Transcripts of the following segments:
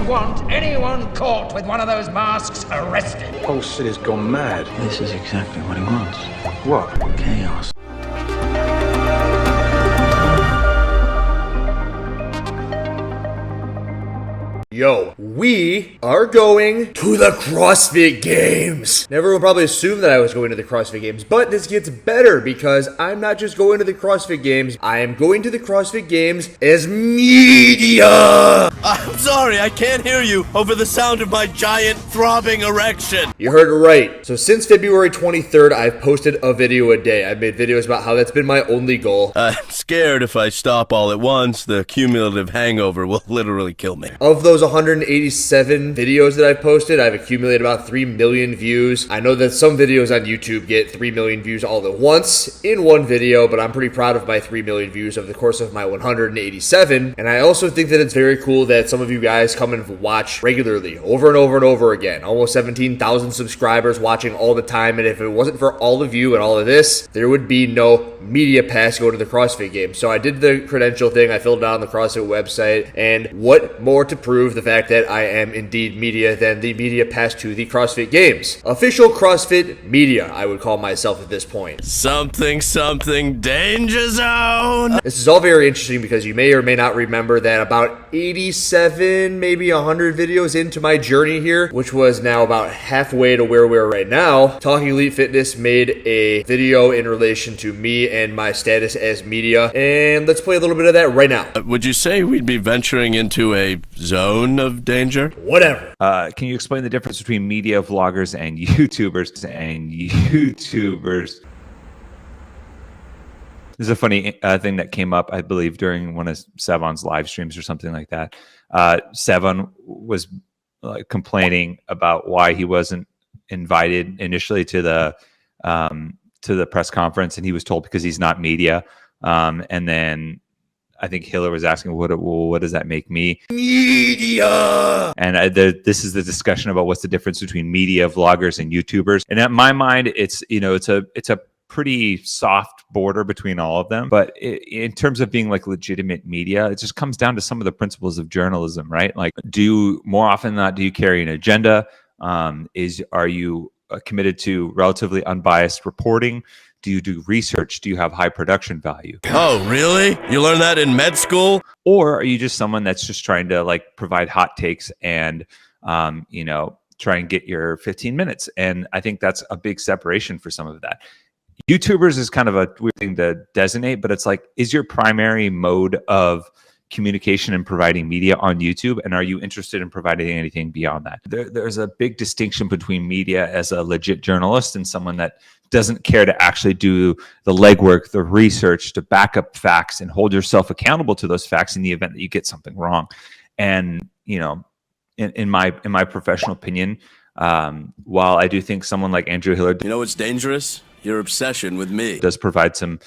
want anyone caught with one of those masks arrested. The whole city's gone mad. This is exactly what he wants. What? Chaos. Yo, we are going to the CrossFit Games. Now, everyone probably assumed that I was going to the CrossFit Games, but this gets better because I'm not just going to the CrossFit Games. I am going to the CrossFit Games as media. I'm sorry, I can't hear you over the sound of my giant throbbing erection. You heard it right. So since February 23rd, I've posted a video a day. I've made videos about how that's been my only goal. I'm scared if I stop all at once, the cumulative hangover will literally kill me. Of those 187 videos that I've posted, I've accumulated about 3 million views. I know that some videos on YouTube get 3 million views all at once in one video, but I'm pretty proud of my 3 million views over the course of my 187. And I also think that it's very cool that some of you guys come and watch regularly, over and over and over again. Almost 17,000 subscribers watching all the time, and if it wasn't for all of you and all of this, there would be no media pass going to the CrossFit Games. So I did the credential thing, I filled out on the CrossFit website, and what more to prove the fact that I am indeed media than the media pass to the CrossFit Games. Official CrossFit media, I would call myself at this point. Something danger zone. This is all very interesting because you may or may not remember that about 87, maybe 100 videos into my journey here, which was now about halfway to where we're right now, Talking Elite Fitness made a video in relation to me and my status as media, and let's play a little bit of that right now. Would you say we'd be venturing into a zone of danger? Whatever. Can you explain the difference between media vloggers and YouTubers? This is a funny thing that came up, I believe, during one of Savon's live streams or something like that. Savon was complaining about why he wasn't invited initially to the press conference, and he was told because he's not media. And then I think Hiller was asking, what does that make me? Media! And this is the discussion about what's the difference between media, vloggers, and YouTubers. And in my mind, it's a pretty soft border between all of them. But in terms of being like legitimate media, it just comes down to some of the principles of journalism, right? Like, more often than not, do you carry an agenda? Are you committed to relatively unbiased reporting? Do you do research? Do you have high production value? Oh, really? You learned that in med school? Or are you just someone that's just trying to provide hot takes and, try and get your 15 minutes? And I think that's a big separation for some of that. YouTubers is kind of a weird thing to designate, but it's like, is your primary mode of communication and providing media on YouTube, and are you interested in providing anything beyond that? There's a big distinction between media as a legit journalist and someone that doesn't care to actually do the legwork, the research to back up facts and hold yourself accountable to those facts in the event that you get something wrong. And in my professional opinion, while I do think someone like Andrew Hiller, you know what's dangerous? Your obsession with me. Does provide some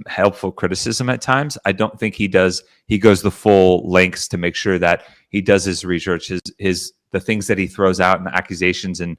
helpful criticism at times. I don't think he goes the full lengths to make sure that he does his research, the things that he throws out and the accusations and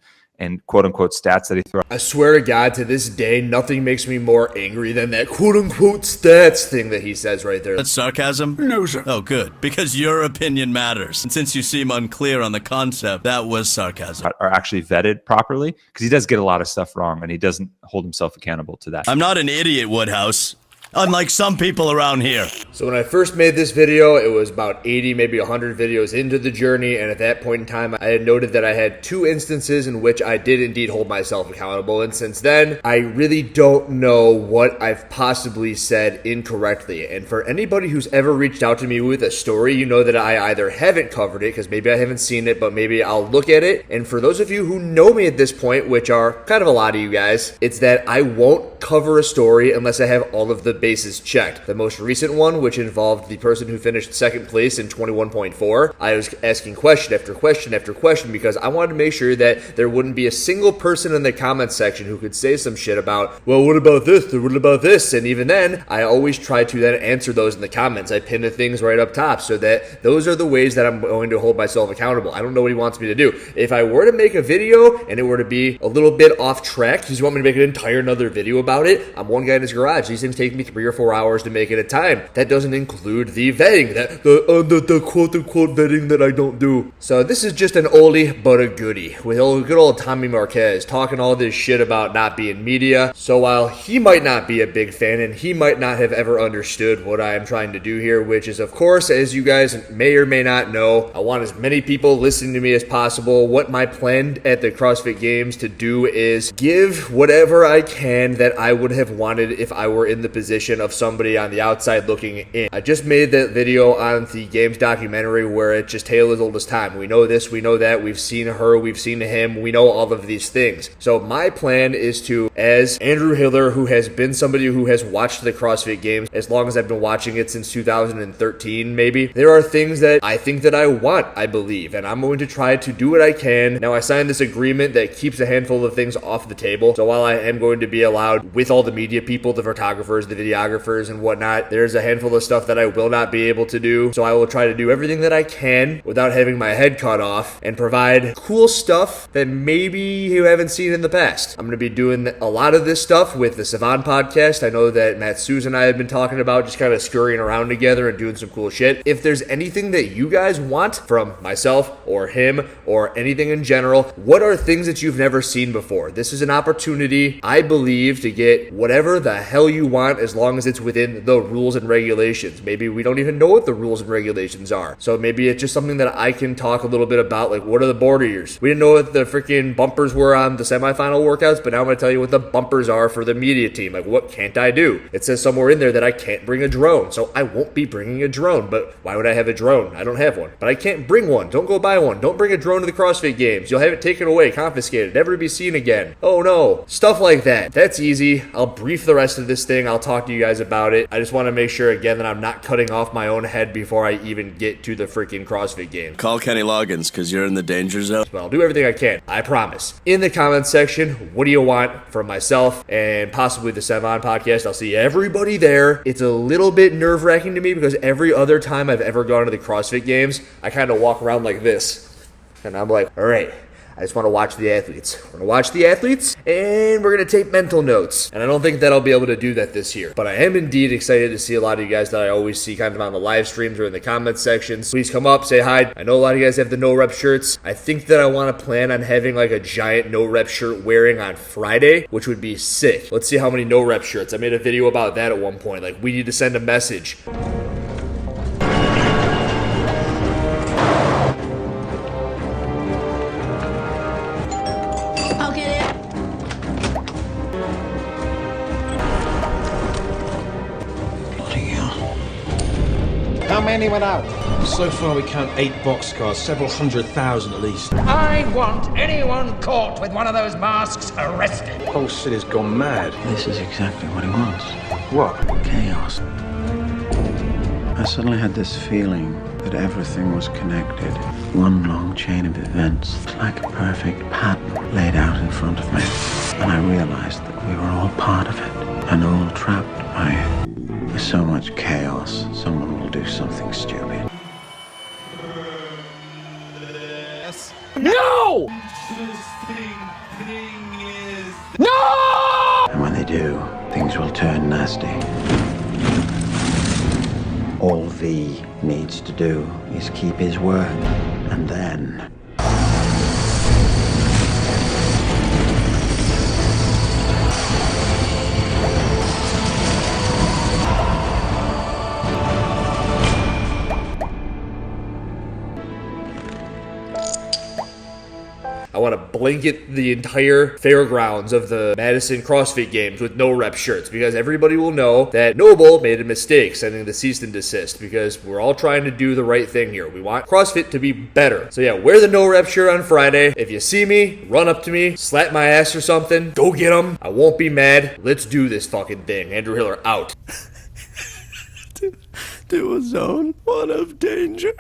quote unquote stats that he throws. I swear to God, to this day, nothing makes me more angry than that quote unquote stats thing that he says right there. That's sarcasm? No, sir. Oh, good. Because your opinion matters. And since you seem unclear on the concept, that was sarcasm. Are actually vetted properly, because he does get a lot of stuff wrong and he doesn't hold himself accountable to that. I'm not an idiot, Woodhouse. Unlike some people around here. So when I first made this video, it was about 80, maybe 100 videos into the journey, and at that point in time, I had noted that I had 2 instances in which I did indeed hold myself accountable, and since then, I really don't know what I've possibly said incorrectly. And for anybody who's ever reached out to me with a story, you know that I either haven't covered it, because maybe I haven't seen it, but maybe I'll look at it. And for those of you who know me at this point, which are kind of a lot of you guys, it's that I won't cover a story unless I have all of the bases checked. The most recent one, which involved the person who finished second place in 21.4, I was asking question after question after question because I wanted to make sure that there wouldn't be a single person in the comments section who could say some shit about, well, what about this? Or what about this? And even then, I always try to then answer those in the comments. I pin the things right up top so that those are the ways that I'm going to hold myself accountable. I don't know what he wants me to do. If I were to make a video and it were to be a little bit off track, does he want me to make an entire another video about it? I'm one guy in his garage. These things take me 3 or 4 hours to make it a time. That doesn't include the vetting, the quote-unquote vetting that I don't do. So this is just an oldie but a goodie with good old Tommy Marquez talking all this shit about not being media. So while he might not be a big fan and he might not have ever understood what I am trying to do here, which is, of course, as you guys may or may not know, I want as many people listening to me as possible. What my plan at the CrossFit Games to do is give whatever I can that I would have wanted if I were in the position of somebody on the outside looking in. I just made that video on the Games documentary where it's just tale as old as time. We know this, we know that, we've seen her, we've seen him, we know all of these things. So my plan is to, as Andrew Hiller, who has been somebody who has watched the CrossFit Games as long as I've been watching it since 2013 maybe, there are things that I think that I want, I believe, and I'm going to try to do what I can. Now I signed this agreement that keeps a handful of things off the table, so while I am going to be allowed with all the media people, the photographers, the videographers and whatnot, there's a handful of stuff that I will not be able to do. So I will try to do everything that I can without having my head cut off and provide cool stuff that maybe you haven't seen in the past. I'm going to be doing a lot of this stuff with the Savan podcast. I know that Matt Suze and I have been talking about just kind of scurrying around together and doing some cool shit. If there's anything that you guys want from myself or him or anything in general, what are things that you've never seen before? This is an opportunity, I believe, to get whatever the hell you want as long as it's within the rules and regulations. Maybe we don't even know what the rules and regulations are. So maybe it's just something that I can talk a little bit about, like what are the border years? We didn't know what the freaking bumpers were on the semifinal workouts, but now I'm going to tell you what the bumpers are for the media team. Like what can't I do? It says somewhere in there that I can't bring a drone, so I won't be bringing a drone. But why would I have a drone? I don't have one. But I can't bring one. Don't go buy one. Don't bring a drone to the CrossFit Games. You'll have it taken away, confiscated, never to be seen again. Oh no. Stuff like that. That's easy. I'll brief the rest of this thing. I'll talk to you guys about it. I just want to make sure again that I'm not cutting off my own head before I even get to the freaking CrossFit Games. Call Kenny Loggins because you're in the danger zone. But I'll do everything I can. I promise. In the comments section, what do you want from myself and possibly the Savan podcast? I'll see everybody there. It's a little bit nerve-wracking to me because every other time I've ever gone to the CrossFit Games, I kind of walk around like this. And I'm like, all right, I just want to watch the athletes. We're going to watch the athletes, and we're going to take mental notes. And I don't think that I'll be able to do that this year. But I am indeed excited to see a lot of you guys that I always see kind of on the live streams or in the comment sections. Please come up, say hi. I know a lot of you guys have the no-rep shirts. I think that I want to plan on having like a giant no-rep shirt wearing on Friday, which would be sick. Let's see how many no-rep shirts. I made a video about that at one point. Like, we need to send a message. How many went out? So far we count 8 boxcars, several 100,000 at least. I want anyone caught with one of those masks arrested. The whole city's gone mad. This is exactly what he wants. What? Chaos. I suddenly had this feeling that everything was connected. One long chain of events, like a perfect pattern laid out in front of me. And I realized that we were all part of it, and all trapped by it. With so much chaos, someone will do something stupid. No! No! And when they do, things will turn nasty. All V needs to do is keep his word, and then... I want to blanket the entire fairgrounds of the Madison CrossFit Games with no-rep shirts because everybody will know that Noble made a mistake sending the cease and desist because we're all trying to do the right thing here. We want CrossFit to be better. So yeah, wear the no-rep shirt on Friday. If you see me, run up to me, slap my ass or something, go get them. I won't be mad. Let's do this fucking thing. Andrew Hiller out. To a zone, one of danger.